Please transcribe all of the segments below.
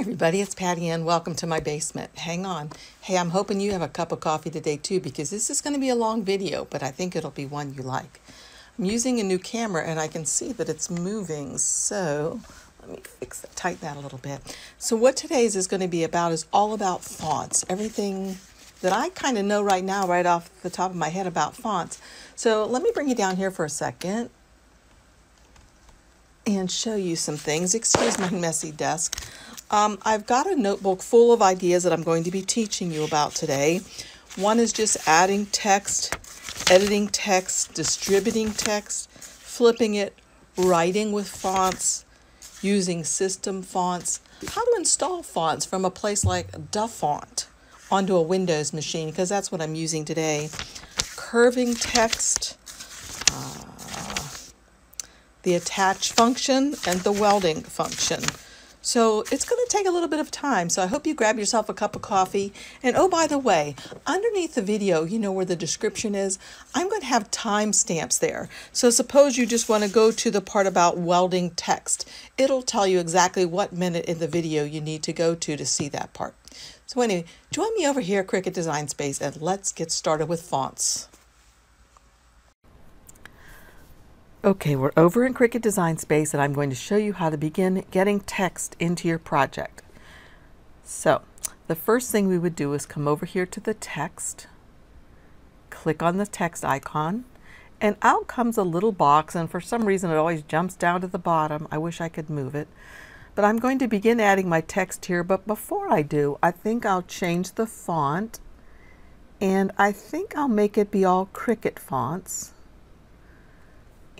everybody, it's Patty Ann. Welcome to my basement. Hang on. Hey, I'm hoping you have a cup of coffee today too, because this is going to be a long video, but I think it'll be one you like. I'm using a new camera and I can see that it's moving, so let me tighten that a little bit. So what today's is going to be about is all about fonts. Everything that I kind of know right now, right off the top of my head about fonts. So let me bring you down here for a second and show you some things. Excuse my messy desk. I've got a notebook full of ideas that I'm going to be teaching you about today. One is just adding text, editing text, distributing text, flipping it, writing with fonts, using system fonts, how to install fonts from a place like DaFont onto a Windows machine, because that's what I'm using today. Curving text, the attach function, and the welding function. So it's going to take a little bit of time. So I hope you grab yourself a cup of coffee. And oh, by the way, underneath the video, you know where the description is, I'm going to have timestamps there. So suppose you just want to go to the part about welding text. It'll tell you exactly what minute in the video you need to go to see that part. So anyway, join me over here at Cricut Design Space and let's get started with fonts. Okay, we're over in Cricut Design Space and I'm going to show you how to begin getting text into your project. So, the first thing we would do is come over here to the text, click on the text icon, and out comes a little box, and for some reason it always jumps down to the bottom. I wish I could move it. But I'm going to begin adding my text here, but before I do, I think I'll change the font, and I think I'll make it be all Cricut fonts.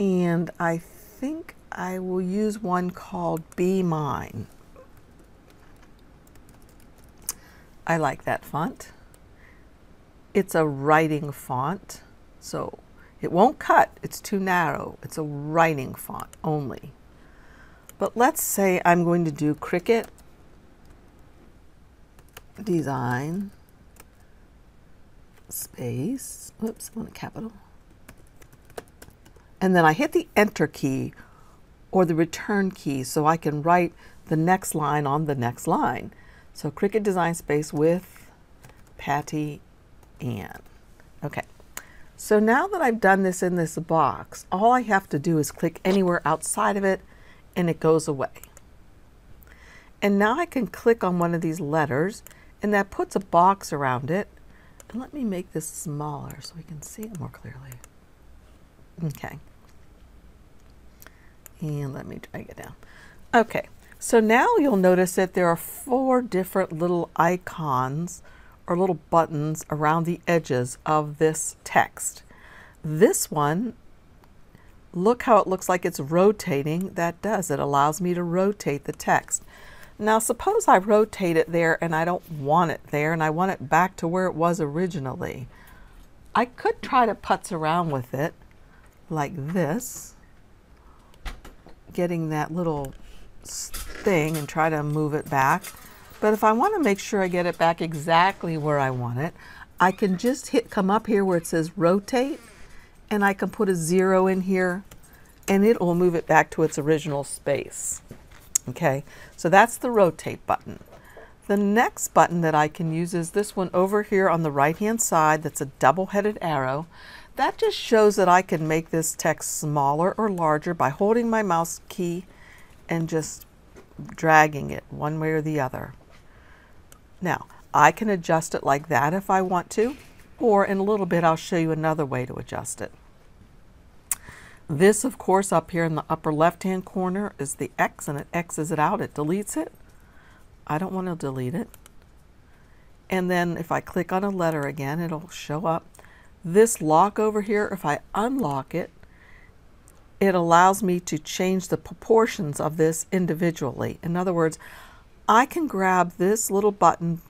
And I think I will use one called Be Mine. I like that font. It's a writing font, so it won't cut. It's too narrow. It's a writing font only. But let's say I'm going to do Cricut Design Space. Whoops, I want a capital. And then I hit the Enter key or the Return key so I can write the next line on the next line. So Cricut Design Space with Patty Ann. Okay, so now that I've done this in this box, all I have to do is click anywhere outside of it and it goes away. And now I can click on one of these letters and that puts a box around it. And let me make this smaller so we can see it more clearly. Okay. And let me drag it down. Okay, so now you'll notice that there are 4 different little icons or little buttons around the edges of this text. This one, look how it looks like it's rotating. That does. It allows me to rotate the text. Now suppose I rotate it there and I don't want it there and I want it back to where it was originally. I could try to putz around with it like this, getting that little thing and try to move it back. But if I want to make sure I get it back exactly where I want it, I can just come up here where it says rotate and I can put a 0 in here and it will move it back to its original space. Okay, so that's the rotate button. The next button that I can use is this one over here on the right hand side. That's a double-headed arrow. That just shows that I can make this text smaller or larger by holding my mouse key and just dragging it one way or the other. Now, I can adjust it like that if I want to, or in a little bit I'll show you another way to adjust it. This, of course, up here in the upper left-hand corner is the X, and it X's it out. It deletes it. I don't want to delete it. And then if I click on a letter again, it'll show up. This lock over here, if I unlock it, it allows me to change the proportions of this individually. In other words, I can grab this little button,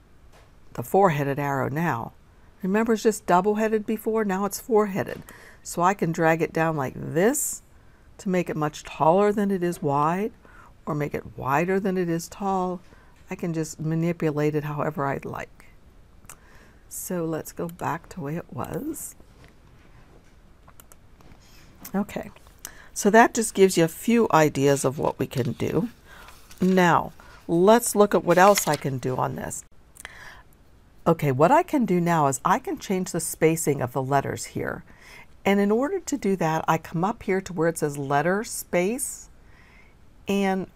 the 4-headed arrow now. Remember it's just double-headed before? Now it's 4-headed. So I can drag it down like this to make it much taller than it is wide, or make it wider than it is tall. I can just manipulate it however I'd like. So let's go back to the way it was. Okay, so that just gives you a few ideas of what we can do. Now, let's look at what else I can do on this. Okay, what I can do now is I can change the spacing of the letters here. And in order to do that, I come up here to where it says letter space, and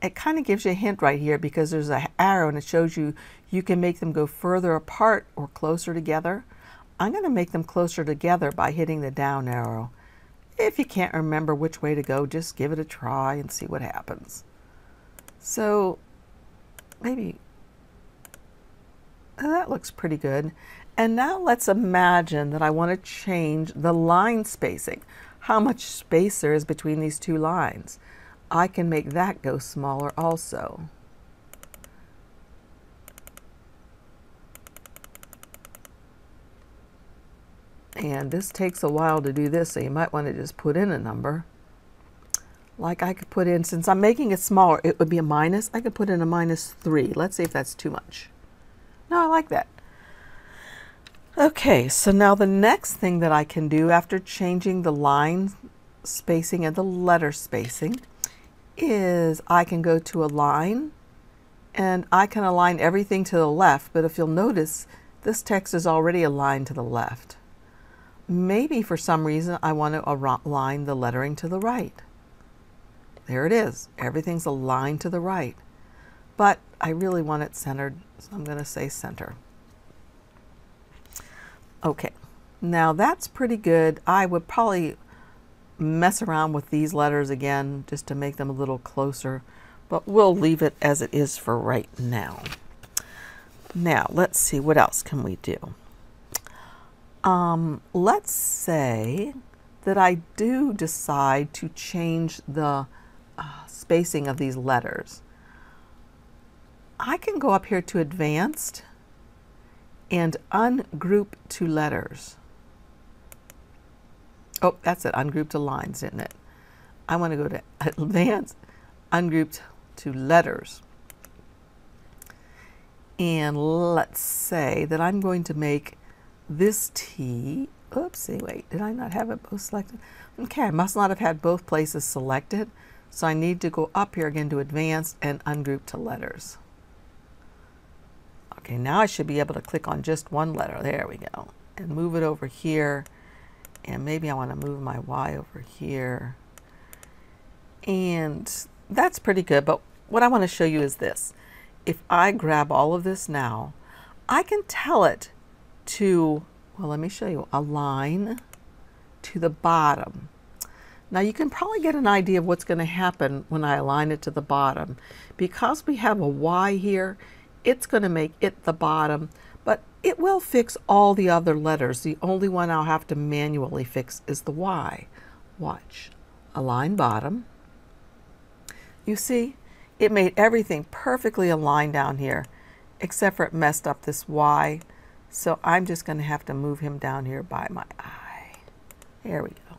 it kind of gives you a hint right here because there's an arrow and it shows you you can make them go further apart or closer together. I'm going to make them closer together by hitting the down arrow. If you can't remember which way to go, just give it a try and see what happens. So maybe that looks pretty good. And now let's imagine that I want to change the line spacing. How much space there is between these two lines. I can make that go smaller also. And this takes a while to do this, so you might want to just put in a number. Like I could put in, since I'm making it smaller, it would be a minus. I could put in a -3. Let's see if that's too much. No, I like that. Okay, so now the next thing that I can do after changing the line spacing and the letter spacing is I can go to align, and I can align everything to the left, but if you'll notice, this text is already aligned to the left. Maybe for some reason I want to align the lettering to the right. There it is. Everything's aligned to the right. But I really want it centered, so I'm going to say center. Okay, now that's pretty good. I would probably mess around with these letters again just to make them a little closer, but we'll leave it as it is for right now. Now, let's see, what else can we do? Let's say that I do decide to change the spacing of these letters. I can go up here to Advanced and Ungroup to Letters. Oh, that's it, Ungroup to Lines, isn't it? I want to go to Advanced, Ungroup to Letters. And let's say that I'm going to make this T, oopsie, wait, did I not have it both selected? Okay, I must not have had both places selected, so I need to go up here again to Advanced and Ungroup to Letters. Okay, now I should be able to click on just one letter, there we go, and move it over here, and maybe I want to move my Y over here, and that's pretty good, but what I want to show you is this. If I grab all of this now, I can tell it to, well, let me show you, align to the bottom. Now you can probably get an idea of what's going to happen when I align it to the bottom. Because we have a Y here, it's going to make it the bottom, but it will fix all the other letters. The only one I'll have to manually fix is the Y. Watch. Align bottom. You see, it made everything perfectly aligned down here, except for it messed up this Y. So I'm just going to have to move him down here by my eye. There we go.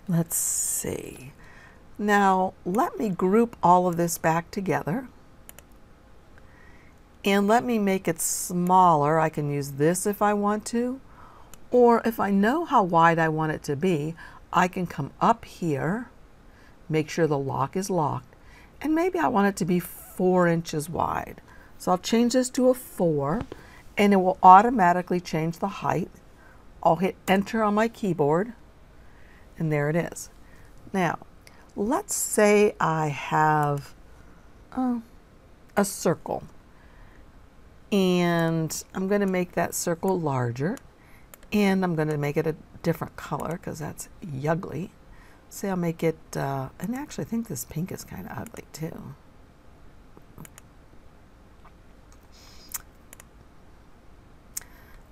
Let's see. Now let me group all of this back together. And let me make it smaller. I can use this if I want to. Or if I know how wide I want it to be, I can come up here, make sure the lock is locked, and maybe I want it to be 4 inches wide. So I'll change this to a 4, and it will automatically change the height. I'll hit enter on my keyboard, and there it is. Now, let's say I have a circle, and I'm going to make that circle larger, and I'm going to make it a different color because that's ugly. Say I'll make it, and actually I think this pink is kind of ugly too.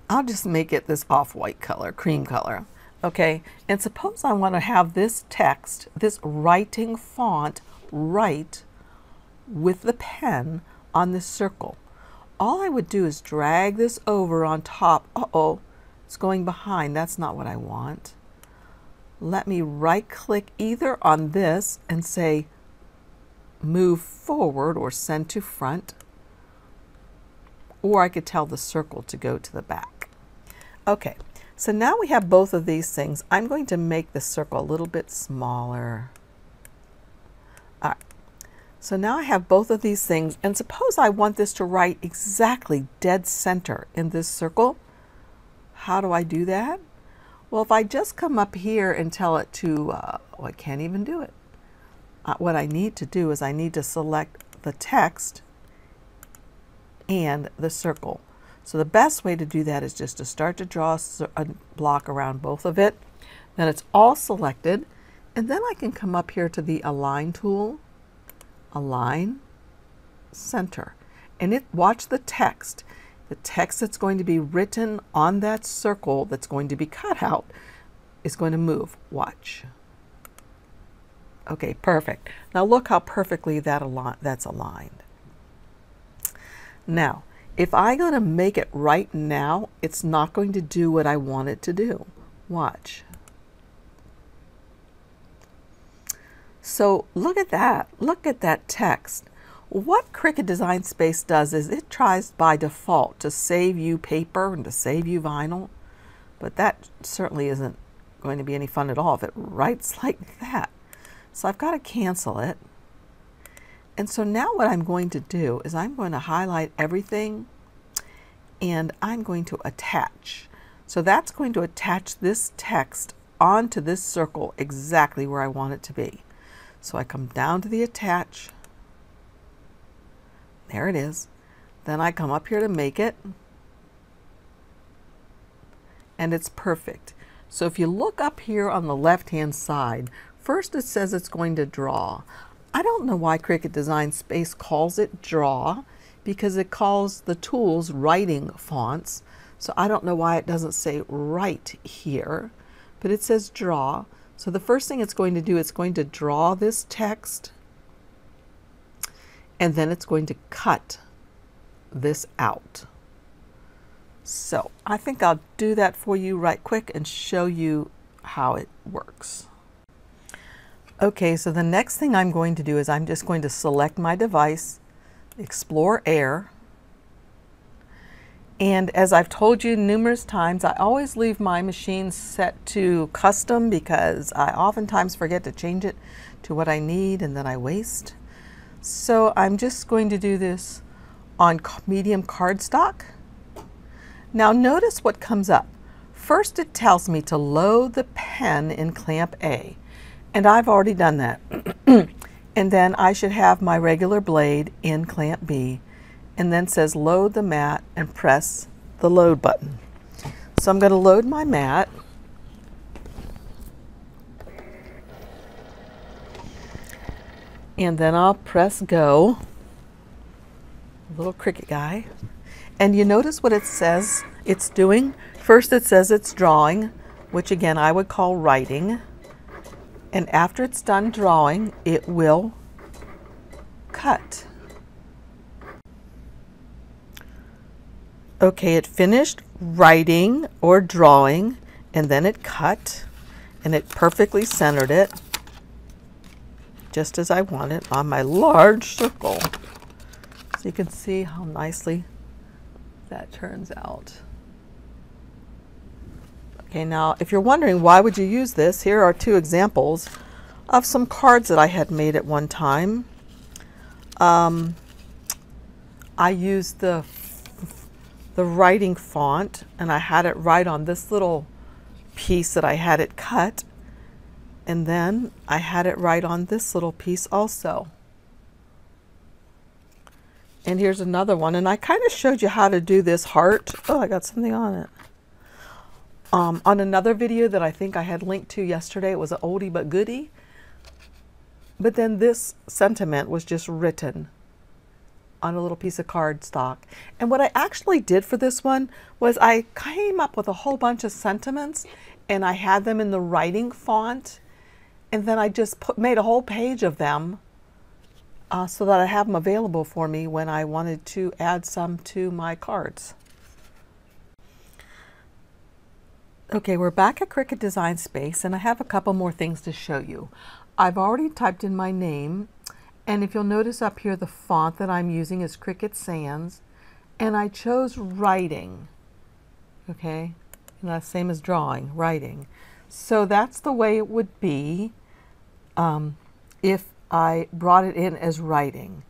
I'll just make it this off-white color, cream color. Okay, and suppose I want to have this text, this writing font, write with the pen on this circle. All I would do is drag this over on top. Uh-oh, it's going behind. That's not what I want. Let me right-click either on this and say move forward or send to front, or I could tell the circle to go to the back. Okay, so now we have both of these things. I'm going to make the circle a little bit smaller. All right. So now I have both of these things, and suppose I want this to write exactly dead center in this circle. How do I do that? Well, if I just come up here and tell it to, I can't even do it. What I need to do is I need to select the text and the circle. So the best way to do that is just to start to draw a block around both of it. Then it's all selected, and then I can come up here to the Align tool, Align, Center, and watch the text. The text that's going to be written on that circle that's going to be cut out is going to move. Watch. Okay, perfect. Now look how perfectly that's aligned. Now, if I'm going to make it right now, it's not going to do what I want it to do. Watch. So look at that. Look at that text. What Cricut Design Space does is it tries by default to save you paper and to save you vinyl, but that certainly isn't going to be any fun at all if it writes like that. So I've got to cancel it. And so now what I'm going to do is I'm going to highlight everything and I'm going to attach. So that's going to attach this text onto this circle exactly where I want it to be. So I come down to the attach. There it is. Then I come up here to make it. And it's perfect. So if you look up here on the left-hand side, first it says it's going to draw. I don't know why Cricut Design Space calls it draw, because it calls the tools writing fonts. So I don't know why it doesn't say write here, but it says draw. So the first thing it's going to do, it's going to draw this text, and then it's going to cut this out. So I think I'll do that for you right quick and show you how it works. Okay, so the next thing I'm going to do is I'm just going to select my device, Explore Air, and as I've told you numerous times, I always leave my machine set to custom because I oftentimes forget to change it to what I need and then I waste. So I'm just going to do this on medium cardstock. Now notice what comes up. First it tells me to load the pen in clamp A. And I've already done that. And then I should have my regular blade in clamp B, and then says load the mat and press the load button. So I'm going to load my mat. And then I'll press go. Little Cricut guy. And you notice what it says it's doing? First it says it's drawing, which again I would call writing. And after it's done drawing, it will cut. Okay, it finished writing or drawing, and then it cut, and it perfectly centered it, just as I want it, on my large circle. So you can see how nicely that turns out. Okay, now if you're wondering why would you use this, here are two examples of some cards that I had made at one time. I used the writing font, and I had it right on this little piece that I had it cut, and then I had it right on this little piece also. And here's another one, and I kind of showed you how to do this heart. Oh, I got something on it. On another video that I think I had linked to yesterday. It was an oldie but goodie. But then this sentiment was just written on a little piece of cardstock. And what I actually did for this one was I came up with a whole bunch of sentiments, and I had them in the writing font, and then I just made a whole page of them so that I have them available for me when I wanted to add some to my cards. Okay, we're back at Cricut Design Space, and I have a couple more things to show you. I've already typed in my name, and if you'll notice up here, the font that I'm using is Cricut Sans, and I chose writing. Okay, and that's same as drawing, writing. So that's the way it would be if I brought it in as writing.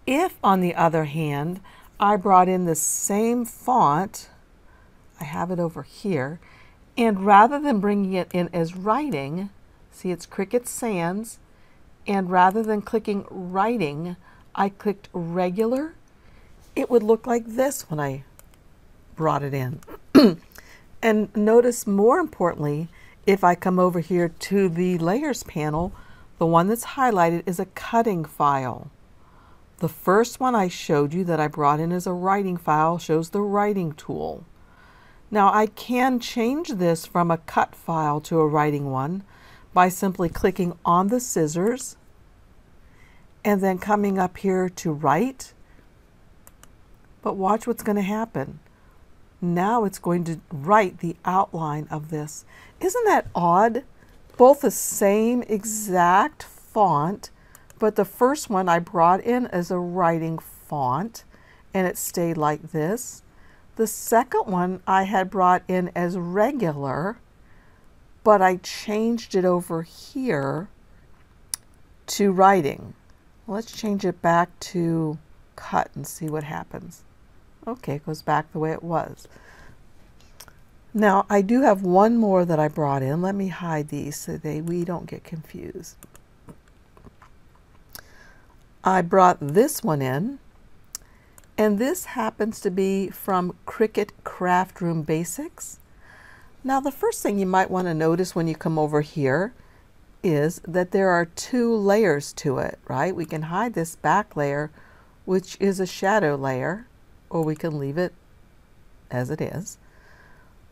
If, on the other hand, I brought in the same font, I have it over here, and rather than bringing it in as writing, see it's Cricut Sans, and rather than clicking writing, I clicked regular, it would look like this when I brought it in. And notice, more importantly, if I come over here to the layers panel, the one that's highlighted is a cutting file. The first one I showed you that I brought in as a writing file shows the writing tool. Now I can change this from a cut file to a writing one by simply clicking on the scissors and then coming up here to write. But watch what's going to happen. Now it's going to write the outline of this. Isn't that odd? Both the same exact font, but the first one I brought in as a writing font and it stayed like this. The second one I had brought in as regular, but I changed it over here to writing. Let's change it back to cut and see what happens. Okay, it goes back the way it was. Now I do have one more that I brought in. Let me hide these so we don't get confused. I brought this one in, and this happens to be from Cricut Craft Room Basics. Now the first thing you might want to notice when you come over here is that there are two layers to it, right? We can hide this back layer, which is a shadow layer, or we can leave it as it is.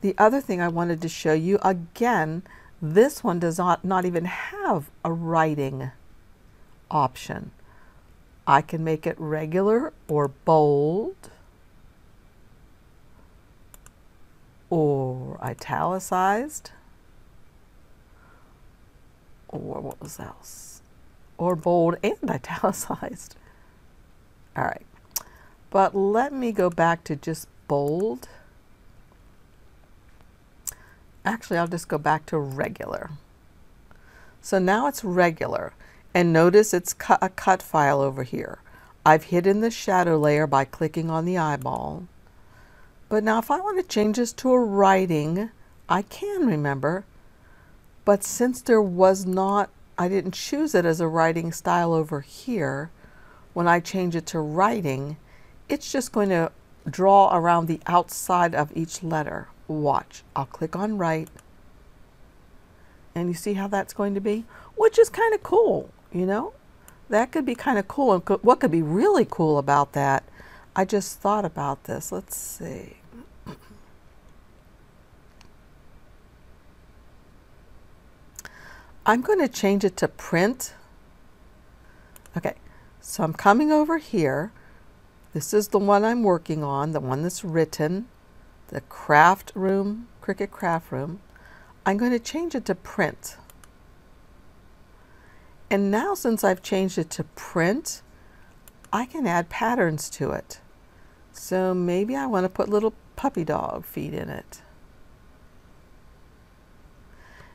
The other thing I wanted to show you, again, this one does not even have a writing option. I can make it regular or bold or italicized, or what was else? Or bold and italicized. All right. But let me go back to just bold. Actually, I'll just go back to regular. So now it's regular. And notice it's a cut file over here. I've hidden the shadow layer by clicking on the eyeball. But now if I want to change this to a writing, I can, remember. But since there was not, I didn't choose it as a writing style over here, when I change it to writing, it's just going to draw around the outside of each letter. Watch. I'll click on write. And you see how that's going to be? Which is kind of cool, you know? That could be kind of cool. And what could be really cool about that, I just thought about this. Let's see. I'm going to change it to print. Okay, so I'm coming over here. This is the one I'm working on, the one that's written, the Craft Room, Cricut Craft Room. I'm going to change it to print. And now since I've changed it to print, I can add patterns to it. So maybe I want to put little puppy dog feet in it.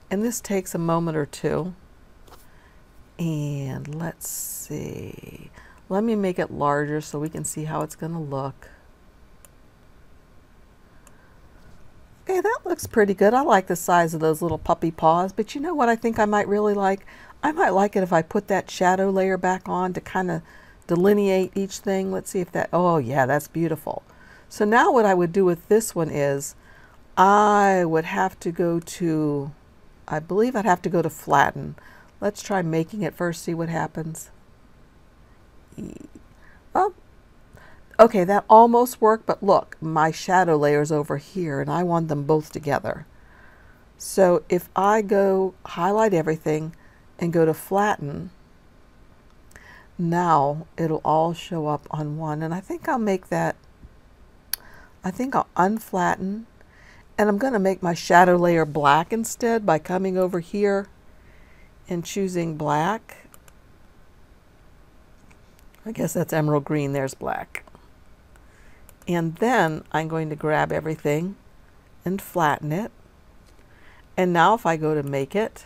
And this takes a moment or two. And let's see. Let me make it larger so we can see how it's going to look. Okay, that looks pretty good. I like the size of those little puppy paws, but you know what I think I might really like? I might like it if I put that shadow layer back on to kind of delineate each thing. Let's see if that, oh yeah, that's beautiful. So now what I would do with this one is I would have to go to, I believe I'd have to go to flatten. Let's try making it first, see what happens. Oh, okay, that almost worked, but look, my shadow layer's over here and I want them both together. So if I go highlight everything and go to flatten, now it'll all show up on one. And I think I'll make that, I think I'll unflatten, and I'm going to make my shadow layer black instead by coming over here and choosing black. I guess that's emerald green, there's black. And then I'm going to grab everything and flatten it. And now if I go to make it,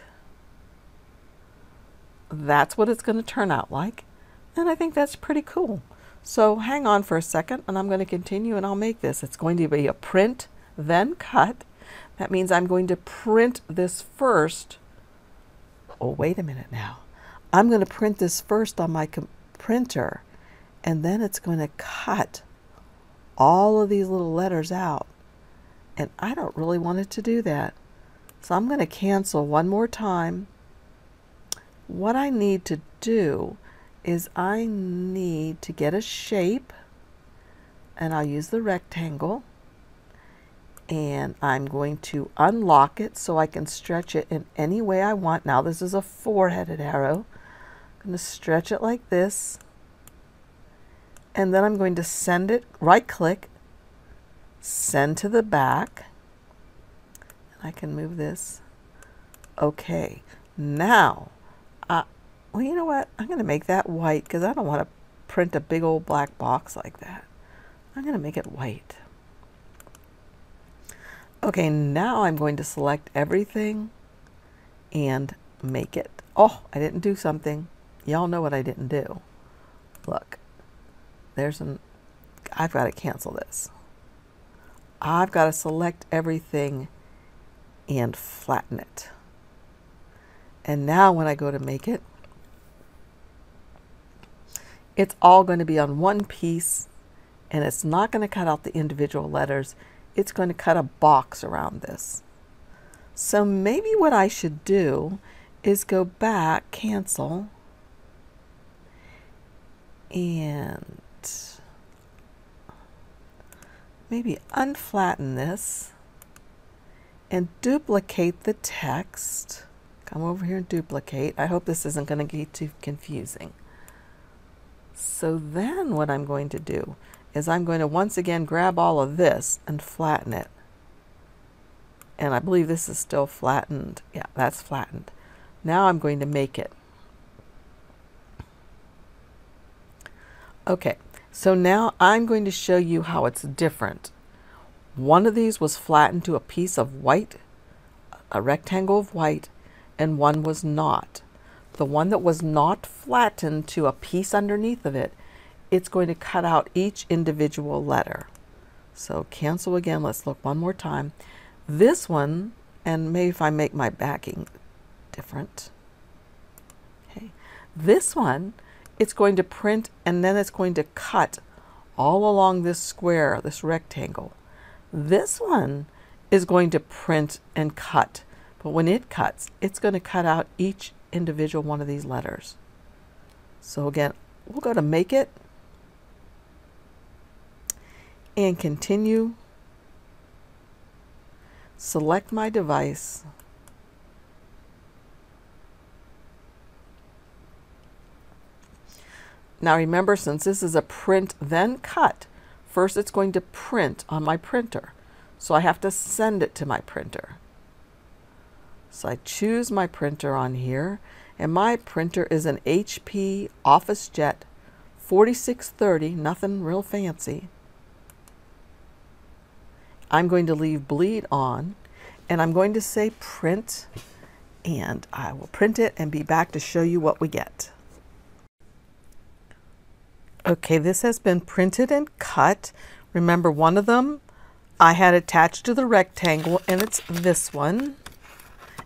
that's what it's going to turn out like. And I think that's pretty cool. So hang on for a second and I'm going to continue and I'll make this. It's going to be a print, then cut. That means I'm going to print this first. Oh, wait a minute now. I'm going to print this first on my printer, and then it's going to cut all of these little letters out. And I don't really want it to do that. So I'm going to cancel one more time. What I need to do is I need to get a shape, and I'll use the rectangle, and I'm going to unlock it so I can stretch it in any way I want. Now this is a 4-headed arrow. I'm going to stretch it like this, and then I'm going to send it, right click, send to the back. I can move this. Okay, now, well, you know what? I'm going to make that white because I don't want to print a big old black box like that. I'm going to make it white. Okay, now I'm going to select everything and make it. Oh, I didn't do something. Y'all know what I didn't do. Look, I've got to cancel this. I've got to select everything and flatten it. And now when I go to make it, it's all going to be on one piece, and it's not going to cut out the individual letters. It's going to cut a box around this. So maybe what I should do is go back, cancel, and maybe unflatten this and duplicate the text. Come over here and duplicate. I hope this isn't going to get too confusing. So then what I'm going to do is I'm going to once again grab all of this and flatten it. And I believe this is still flattened. Yeah, that's flattened. Now I'm going to make it. Okay, so now I'm going to show you how it's different. One of these was flattened to a piece of white, a rectangle of white, and one was not. The one that was not flattened to a piece underneath of it, it's going to cut out each individual letter. So cancel again. Let's look one more time. This one, and maybe if I make my backing different. Okay. This one, it's going to print and then it's going to cut all along this square, this rectangle. This one is going to print and cut, but when it cuts, it's going to cut out each individual one of these letters. So again, we'll go to make it and continue. Select my device. Now remember, since this is a print then cut, first it's going to print on my printer. So I have to send it to my printer. So I choose my printer on here, and my printer is an HP OfficeJet 4630, nothing real fancy. I'm going to leave bleed on, and I'm going to say print, and I will print it and be back to show you what we get. Okay, this has been printed and cut. Remember, one of them I had attached to the rectangle, and it's this one.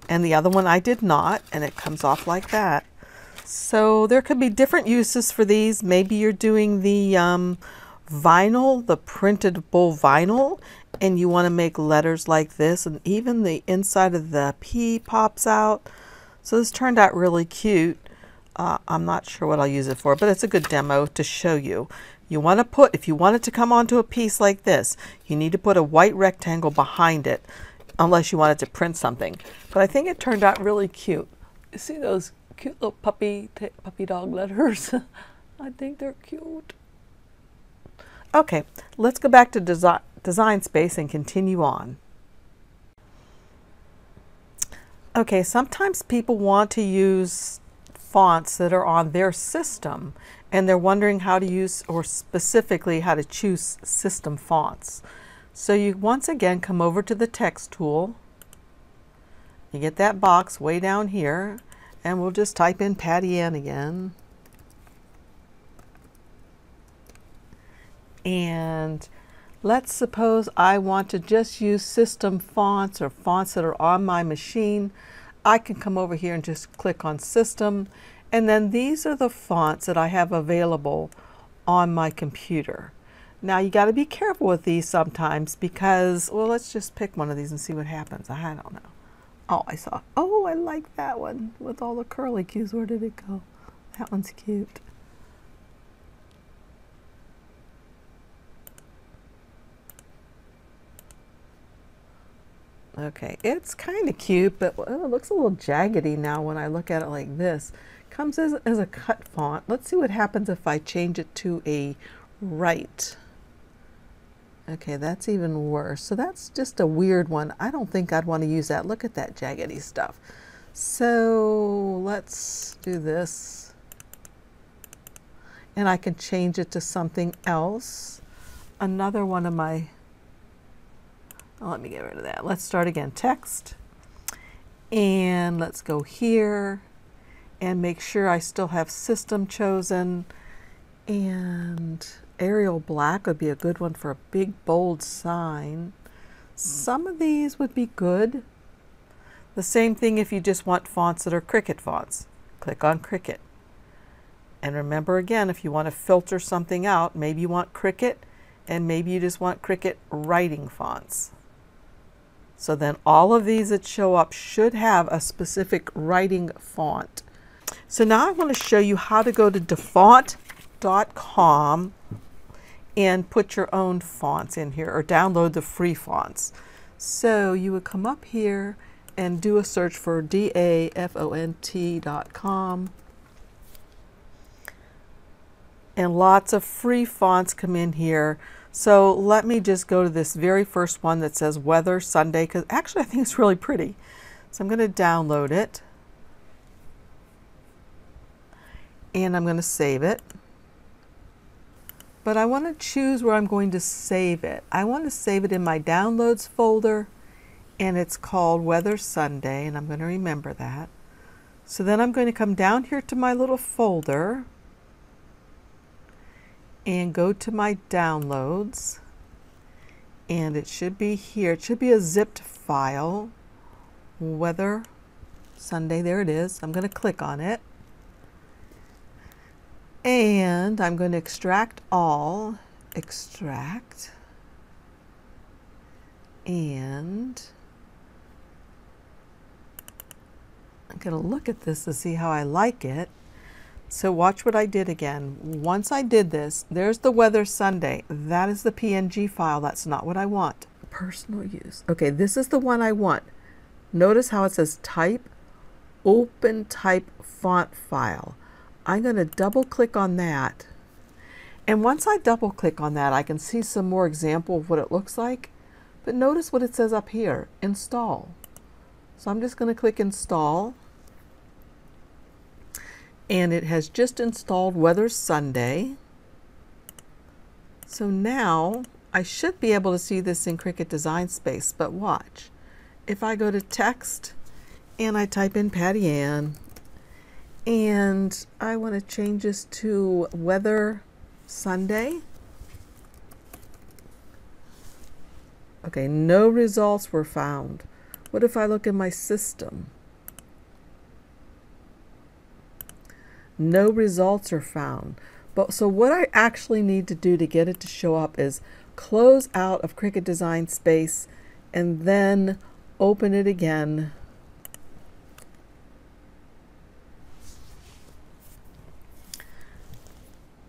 And the other one I did not, and it comes off like that. So there could be different uses for these. Maybe you're doing the vinyl, the printable vinyl, and you want to make letters like this, and even the inside of the P pops out. So this turned out really cute. I'm not sure what I'll use it for, but it's a good demo to show you. You want to put, if you want it to come onto a piece like this, you need to put a white rectangle behind it, unless you wanted to print something. But I think it turned out really cute. You see those cute little puppy dog letters? I think they're cute. Okay, let's go back to Design Space and continue on. Okay, sometimes people want to use fonts that are on their system, and they're wondering how to use, or specifically how to choose system fonts. So you once again come over to the text tool. You get that box way down here, And we'll just type in Patty Ann again. And let's suppose I want to just use system fonts or fonts that are on my machine. I can come over here and just click on System. And then these are the fonts that I have available on my computer. Now you got to be careful with these sometimes because, well, let's just pick one of these and see what happens. I don't know. Oh, I saw. Oh, I like that one with all the curly cues. Where did it go? That one's cute. Okay, it's kind of cute, but it looks a little jaggedy now when I look at it like this. Comes as a cut font. Let's see what happens if I change it to a write. Okay, that's even worse. So that's just a weird one. I don't think I'd want to use that. Look at that jaggedy stuff. So let's do this. And I can change it to something else. Another one of my, oh, let me get rid of that. Let's start again. Text. And let's go here and make sure I still have system chosen. And Arial black would be a good one for a big bold sign. Some of these would be good. The same thing if you just want fonts that are Cricut fonts. Click on Cricut. And remember again, if you want to filter something out, maybe you want Cricut and maybe you just want Cricut writing fonts. So then all of these that show up should have a specific writing font. So now I want to show you how to go to DaFont.com and put your own fonts in here or download the free fonts. So you would come up here and do a search for DaFont.com. And lots of free fonts come in here. So let me just go to this very first one that says Weather Sunday, because actually I think it's really pretty. So I'm going to download it. And I'm going to save it. But I want to choose where I'm going to save it. I want to save it in my Downloads folder, and it's called Weather Sunday, and I'm going to remember that. So then I'm going to come down here to my little folder and go to my Downloads, and it should be here. It should be a zipped file, Weather Sunday. There it is. I'm going to click on it. And I'm going to extract all, extract, and I'm going to look at this to see how I like it. So watch what I did again. Once I did this, there's the Weather Sunday. That is the PNG file. That's not what I want. Personal use. Okay, this is the one I want. Notice how it says type, open type font file. I'm going to double click on that. And once I double click on that, I can see some more example of what it looks like. But notice what it says up here, install. So I'm just going to click install. And it has just installed Weather Sunday. So now I should be able to see this in Cricut Design Space, but watch. If I go to text and I type in Patty Ann, and I want to change this to Weather Sunday. Okay, no results were found. What if I look in my system? No results are found. But so what I actually need to do to get it to show up is close out of Cricut Design Space and then open it again.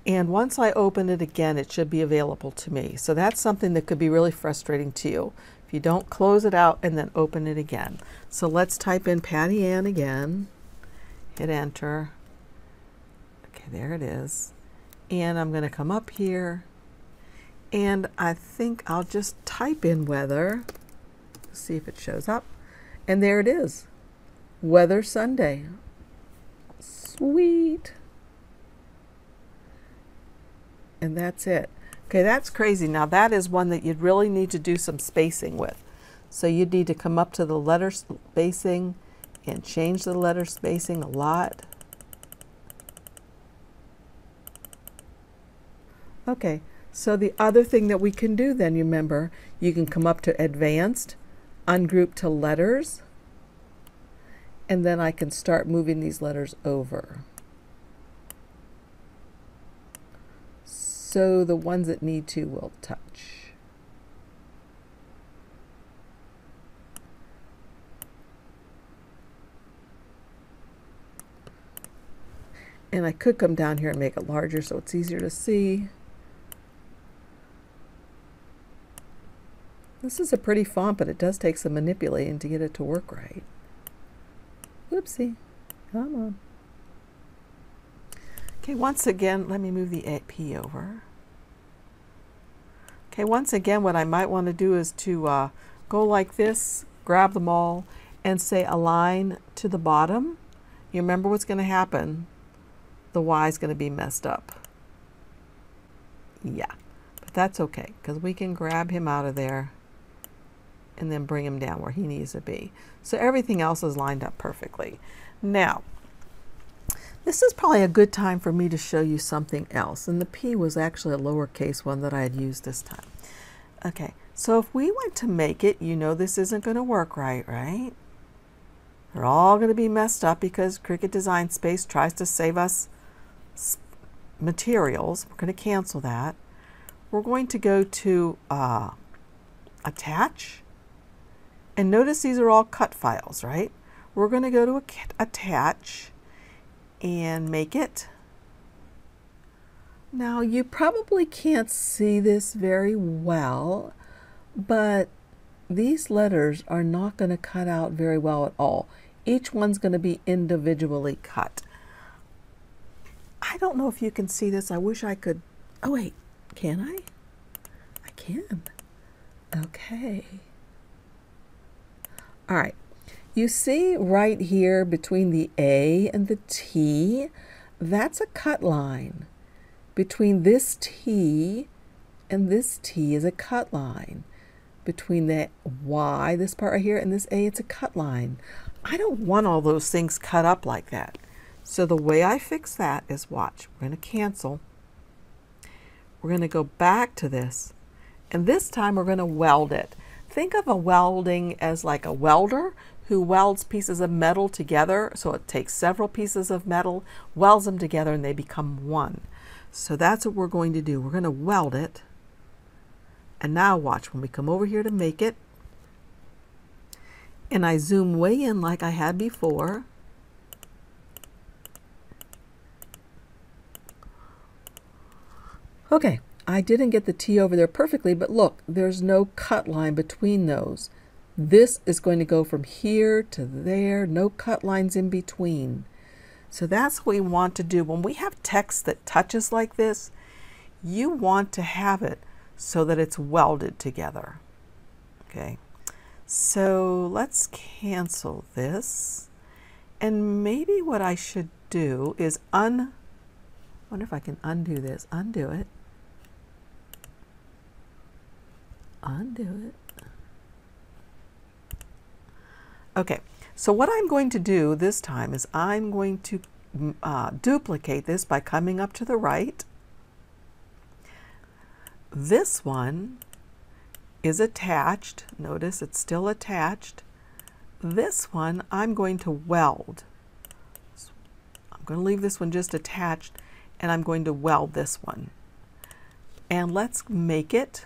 And once I open it again, it should be available to me. So that's something that could be really frustrating to you if you don't close it out and then open it again. So let's type in Patty Ann again, hit enter. Okay, there it is. And I'm going to come up here and I think I'll just type in weather, see if it shows up. And there it is, Weather Sunday. Sweet. And that's it. Okay, that's crazy. Now that is one that you'd really need to do some spacing with. So you'd need to come up to the letter spacing and change the letter spacing a lot. Okay, so the other thing that we can do then, remember, you can come up to Advanced, Ungroup to Letters, and then I can start moving these letters over. So the ones that need to will touch. And I could come down here and make it larger so it's easier to see. This is a pretty font, but it does take some manipulating to get it to work right. Whoopsie. Come on. Okay, once again, let me move the P over. Okay, once again, what I might want to do is to go like this, grab them all, and say align to the bottom. You remember what's going to happen. The Y is going to be messed up. Yeah, but that's okay, because we can grab him out of there and then bring him down where he needs to be. So everything else is lined up perfectly. Now, this is probably a good time for me to show you something else. And the P was actually a lowercase one that I had used this time. Okay, so if we went to make it, you know this isn't going to work right? They're all going to be messed up because Cricut Design Space tries to save us materials. We're going to cancel that. We're going to go to Attach. And notice these are all cut files, right? We're going to go to Attach and make it. Now you probably can't see this very well, but these letters are not going to cut out very well at all. Each one's going to be individually cut. I don't know if you can see this. I wish I could. Oh wait, can I? I can. Okay. All right. You see right here between the A and the T, that's a cut line. Between this T and this T is a cut line. Between the Y, this part right here, and this A, it's a cut line. I don't want all those things cut up like that. So the way I fix that is, watch, we're going to cancel. We're going to go back to this, and this time we're going to weld it. Think of a welding as like a welder who welds pieces of metal together. So it takes several pieces of metal, welds them together, and they become one. So that's what we're going to do. We're going to weld it. And now watch, when we come over here to make it, and I zoom way in like I had before, okay, I didn't get the T over there perfectly, but look, there's no cut line between those. This is going to go from here to there, no cut lines in between. So that's what we want to do. When we have text that touches like this, you want to have it so that it's welded together. Okay, so let's cancel this. And maybe what I should do is wonder if I can undo this. Undo it. Undo it. Okay, so what I'm going to do this time is I'm going to duplicate this by coming up to the right. This one is attached. Notice it's still attached. This one I'm going to weld. So I'm going to leave this one just attached, and I'm going to weld this one. And let's make it.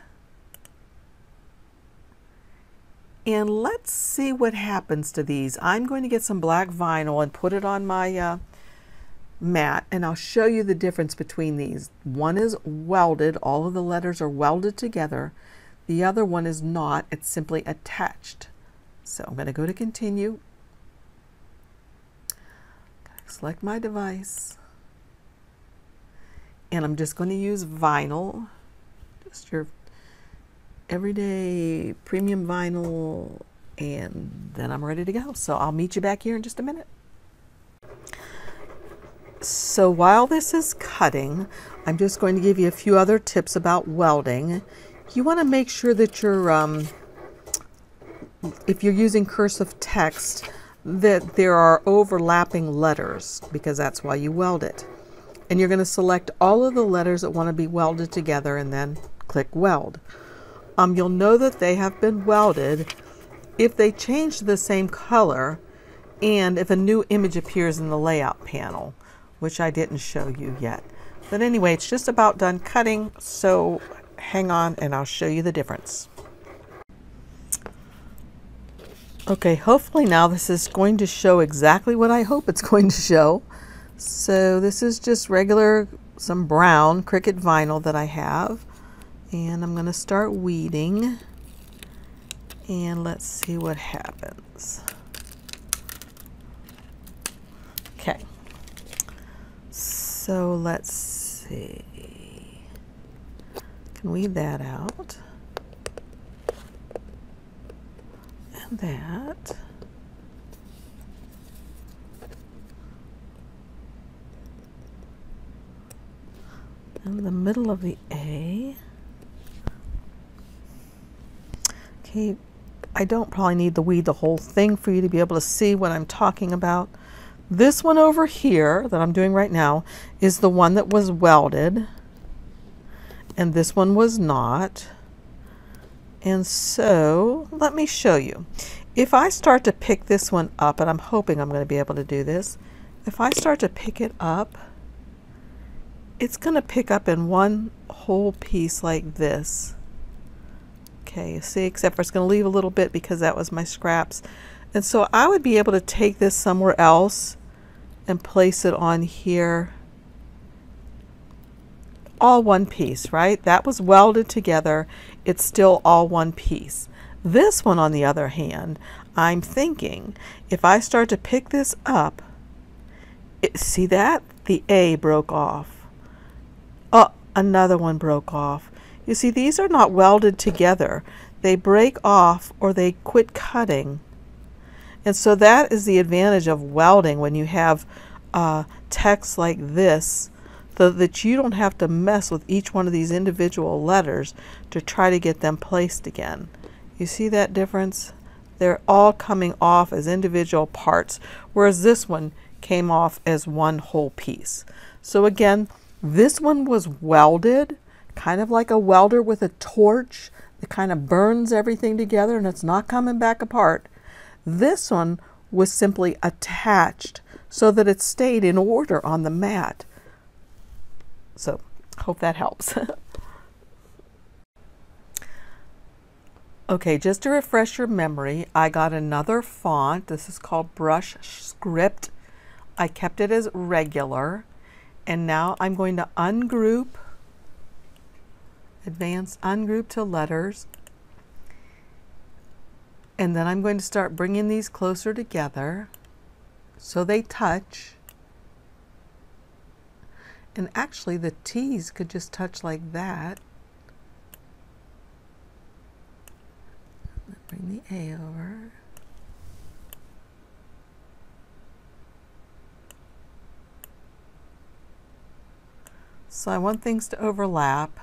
And let's see what happens to these. I'm going to get some black vinyl and put it on my mat, and I'll show you the difference between these. One is welded, all of the letters are welded together. The other one is not, it's simply attached. So I'm going to go to continue. Select my device. And I'm just going to use vinyl, just your everyday premium vinyl, and then I'm ready to go. So I'll meet you back here in just a minute. So while this is cutting, I'm just going to give you a few other tips about welding. You want to make sure that you're, if you're using cursive text, that there are overlapping letters, because that's why you weld it. And you're going to select all of the letters that want to be welded together and then click Weld. You'll know that they have been welded if they change to the same color and if a new image appears in the layout panel, which I didn't show you yet. But anyway, it's just about done cutting, so hang on and I'll show you the difference. Okay, hopefully now this is going to show exactly what I hope it's going to show. So this is just regular, some brown Cricut vinyl that I have. And I'm going to start weeding. And let's see what happens. Okay. So let's see. Can weed that out. And that. In the middle of the A. Okay, I don't probably need to weed the whole thing for you to be able to see what I'm talking about. This one over here that I'm doing right now is the one that was welded, and this one was not. And so let me show you. If I start to pick this one up, and I'm hoping I'm going to be able to do this, if I start to pick it up, it's going to pick up in one whole piece like this. Okay, you see, except for it's going to leave a little bit because that was my scraps. And so I would be able to take this somewhere else and place it on here. All one piece, right? That was welded together. It's still all one piece. This one, on the other hand, I'm thinking if I start to pick this up, see that? The A broke off. Oh, another one broke off. You see, these are not welded together. They break off or they quit cutting. And so that is the advantage of welding when you have text like this, so that you don't have to mess with each one of these individual letters to try to get them placed again. You see that difference? They're all coming off as individual parts, whereas this one came off as one whole piece. So again, this one was welded, kind of like a welder with a torch that kind of burns everything together and it's not coming back apart. This one was simply attached so that it stayed in order on the mat. So, hope that helps. Okay, just to refresh your memory, I got another font. This is called Brush Script. I kept it as regular, and now I'm going to ungroup, advance ungroup to letters, and then I'm going to start bringing these closer together so they touch. And actually the T's could just touch like that. Bring the A over. So I want things to overlap.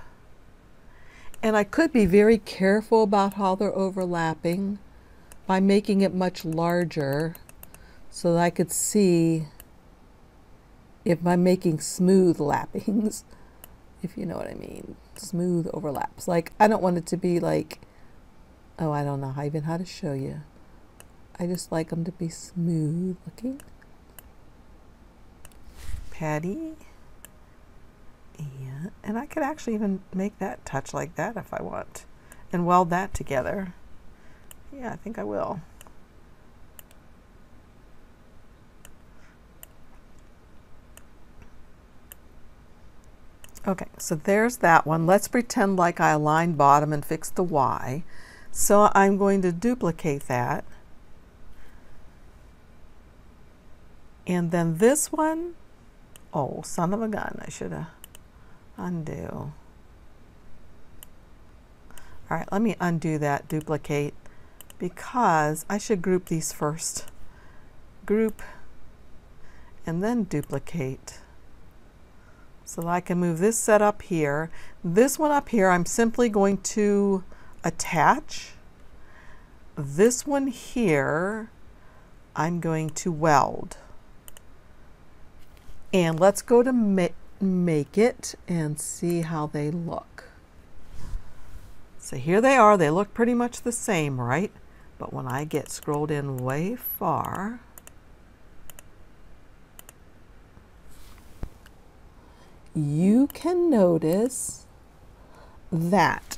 And I could be very careful about how they're overlapping by making it much larger so that I could see if I'm making smooth lappings, if you know what I mean, smooth overlaps. Like, I don't want it to be like, oh, I don't know even how to show you. I just like them to be smooth looking. Patty. Yeah, and I could actually even make that touch like that if I want and weld that together. Yeah, I think I will. Okay, so there's that one. Let's pretend like I aligned bottom and fixed the Y. So I'm going to duplicate that. And then this one, oh, son of a gun, I should have undo. All right, let me undo that duplicate because I should group these first. Group and then duplicate. So that I can move this set up here. This one up here, I'm simply going to attach. This one here, I'm going to weld. And let's go to make it and see how they look. So here they are. They look pretty much the same, right? But when I get scrolled in way far, you can notice that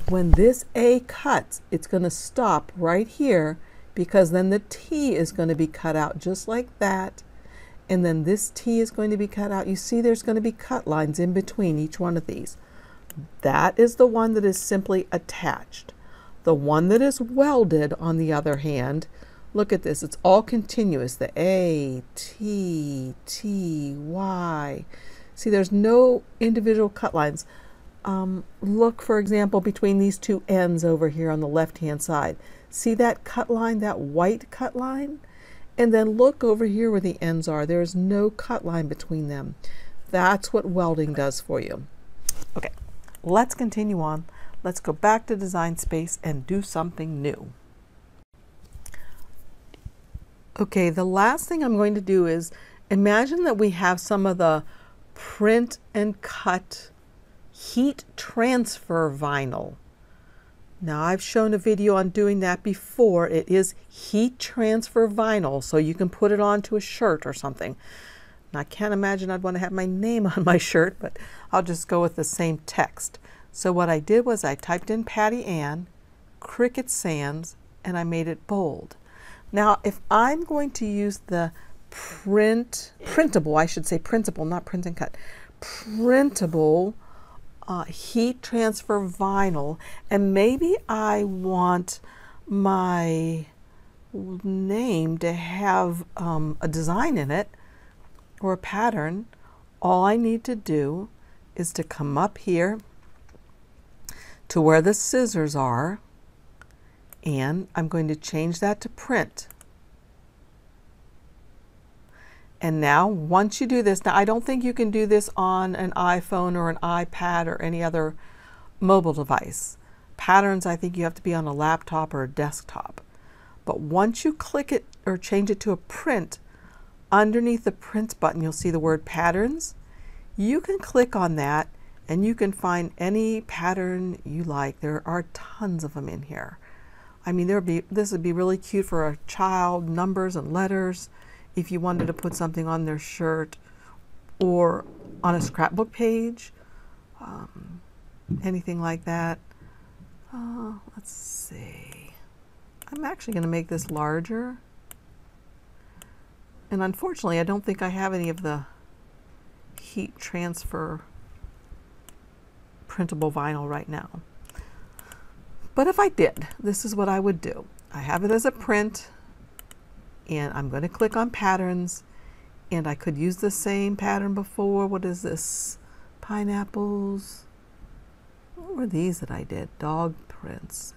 when this A cuts, it's going to stop right here, because then the T is going to be cut out just like that. And then this T is going to be cut out. You see there's going to be cut lines in between each one of these. That is the one that is simply attached. The one that is welded, on the other hand, look at this. It's all continuous. The A, T, T, Y. See, there's no individual cut lines. Look, for example, between these two ends over here on the left-hand side. See that cut line, that white cut line? And then look over here where the ends are. There's no cut line between them. That's what welding does for you. Okay, let's continue on. Let's go back to Design Space and do something new. Okay, the last thing I'm going to do is imagine that we have some of the print and cut heat transfer vinyl. Now, I've shown a video on doing that before. It is heat transfer vinyl, so you can put it onto a shirt or something. And I can't imagine I'd want to have my name on my shirt, but I'll just go with the same text. So what I did was I typed in Patty Ann, Cricut Sans, and I made it bold. Now, if I'm going to use the printable, I should say printable, not print and cut, printable heat transfer vinyl, and maybe I want my name to have a design in it or a pattern, all I need to do is to come up here to where the scissors are, and I'm going to change that to print. And now, once you do this, now I don't think you can do this on an iPhone or an iPad or any other mobile device. Patterns, I think you have to be on a laptop or a desktop. But once you click it or change it to a print, underneath the print button, you'll see the word patterns. You can click on that and you can find any pattern you like. There are tons of them in here. I mean, this would be really cute for a child, numbers and letters. If you wanted to put something on their shirt or on a scrapbook page, anything like that. Let's see. I'm actually going to make this larger. And unfortunately, I don't think I have any of the heat transfer printable vinyl right now. But if I did, this is what I would do. I have it as a print. And I'm going to click on patterns, and I could use the same pattern before. What is this? Pineapples. What were these that I did? Dog prints.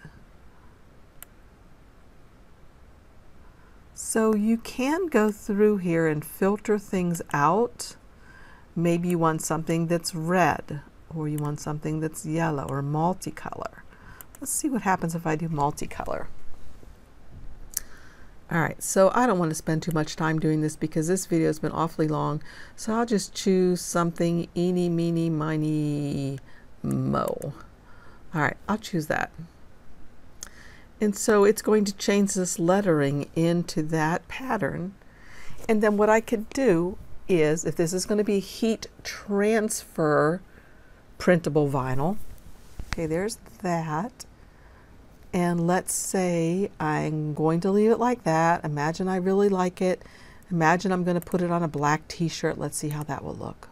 So you can go through here and filter things out. Maybe you want something that's red, or you want something that's yellow or multicolor. Let's see what happens if I do multicolor. All right, so I don't want to spend too much time doing this because this video has been awfully long. So I'll just choose something eeny, meeny, miny, mo. All right, I'll choose that. And so it's going to change this lettering into that pattern. And then what I could do is, if this is going to be heat transfer printable vinyl, okay, there's that. And let's say I'm going to leave it like that. Imagine I really like it. Imagine I'm going to put it on a black t-shirt. Let's see how that will look.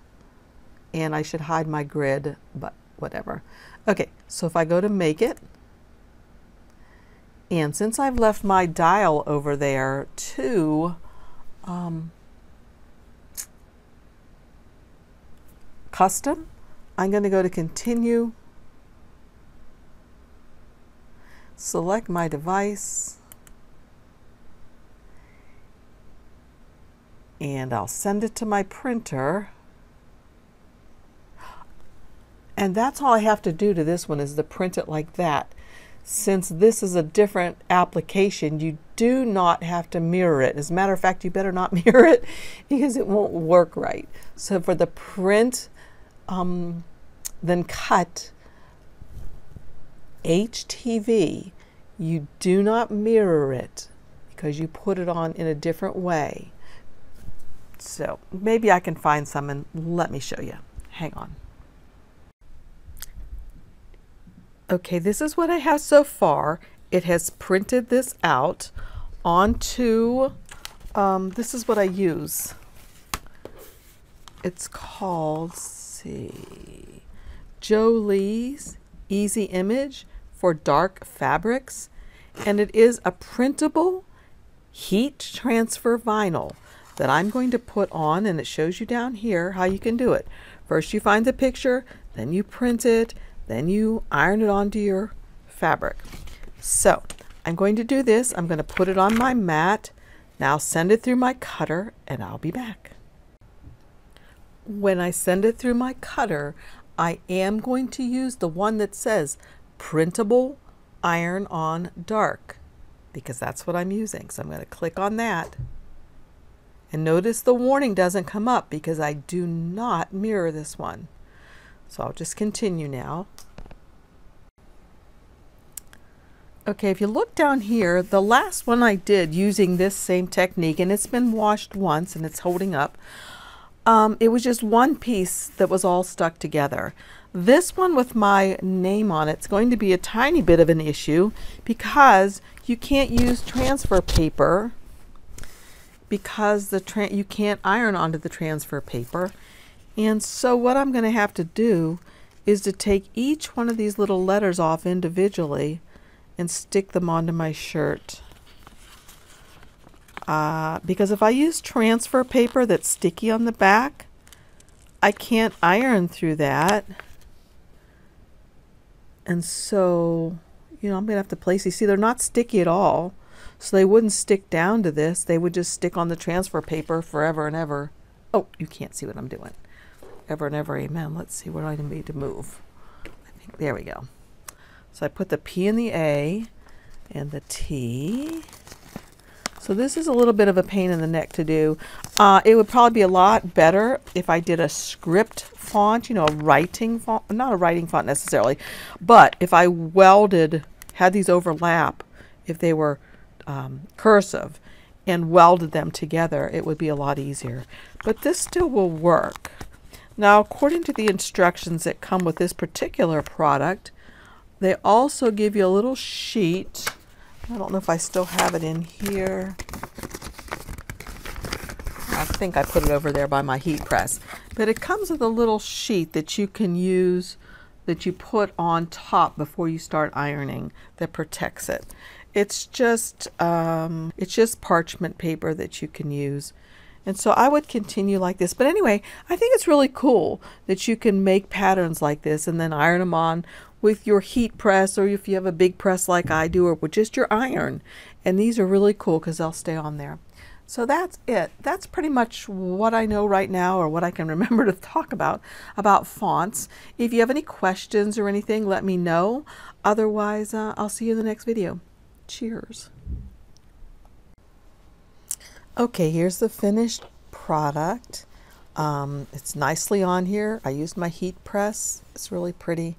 And I should hide my grid, but whatever. Okay, so if I go to make it, and since I've left my dial over there to custom, I'm going to go to continue. Select my device, and I'll send it to my printer. And that's all I have to do to this one, is to print it like that. since this is a different application, you do not have to mirror it. As a matter of fact, you better not mirror it because it won't work right. So for the print, then cut HTV, you do not mirror it because you put it on in a different way. So maybe I can find some and let me show you. Hang on. Okay, this is what I have so far. It has printed this out onto, this is what I use. It's called, let's see, Jolie's Easy Image for dark fabrics. And it is a printable heat transfer vinyl that I'm going to put on, and it shows you down here how you can do it. First you find the picture, then you print it, then you iron it onto your fabric. So I'm going to do this. I'm going to put it on my mat. Now send it through my cutter and I'll be back. When I send it through my cutter, I am going to use the one that says printable iron on dark because that's what I'm using. So I'm going to click on that. And notice the warning doesn't come up because I do not mirror this one. So I'll just continue now. Okay, if you look down here, the last one I did using this same technique, and it's been washed once and it's holding up, it was just one piece that was all stuck together. This one with my name on it's going to be a tiny bit of an issue because you can't use transfer paper because you can't iron onto the transfer paper. And so what I'm going to have to do is to take each one of these little letters off individually and stick them onto my shirt. Because if I use transfer paper that's sticky on the back, I can't iron through that. And so, I'm going to have to place these. See, they're not sticky at all. So they wouldn't stick down to this. They would just stick on the transfer paper forever and ever. Oh, you can't see what I'm doing. Ever and ever, amen. Let's see, what do I need to move? I think, there we go. So I put the P and the A and the T. So this is a little bit of a pain in the neck to do. It would probably be a lot better if I did a script font, a writing font, not a writing font necessarily, but if I had these overlap, if they were cursive and welded them together, it would be a lot easier. But this still will work. Now, according to the instructions that come with this particular product, they also give you a little sheet. I don't know if I still have it in here. I think I put it over there by my heat press. But it comes with a little sheet that you can use, that you put on top before you start ironing, that protects it. It's just parchment paper that you can use. And so I would continue like this. But anyway, I think it's really cool that you can make patterns like this and then iron them on with your heat press, or if you have a big press like I do, or with just your iron. And these are really cool because they'll stay on there. So that's it. That's pretty much what I know right now, or what I can remember to talk about fonts. If you have any questions or anything, let me know. Otherwise, I'll see you in the next video. Cheers. Okay, here's the finished product. It's nicely on here. I used my heat press. It's really pretty.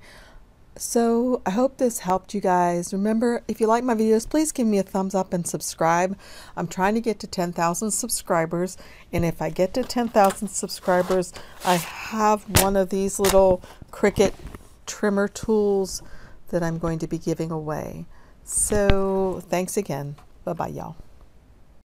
So I hope this helped you guys. Remember, if you like my videos, please give me a thumbs up and subscribe. I'm trying to get to 10,000 subscribers. And if I get to 10,000 subscribers, I have one of these little Cricut trimmer tools that I'm going to be giving away. So thanks again. Bye-bye, y'all.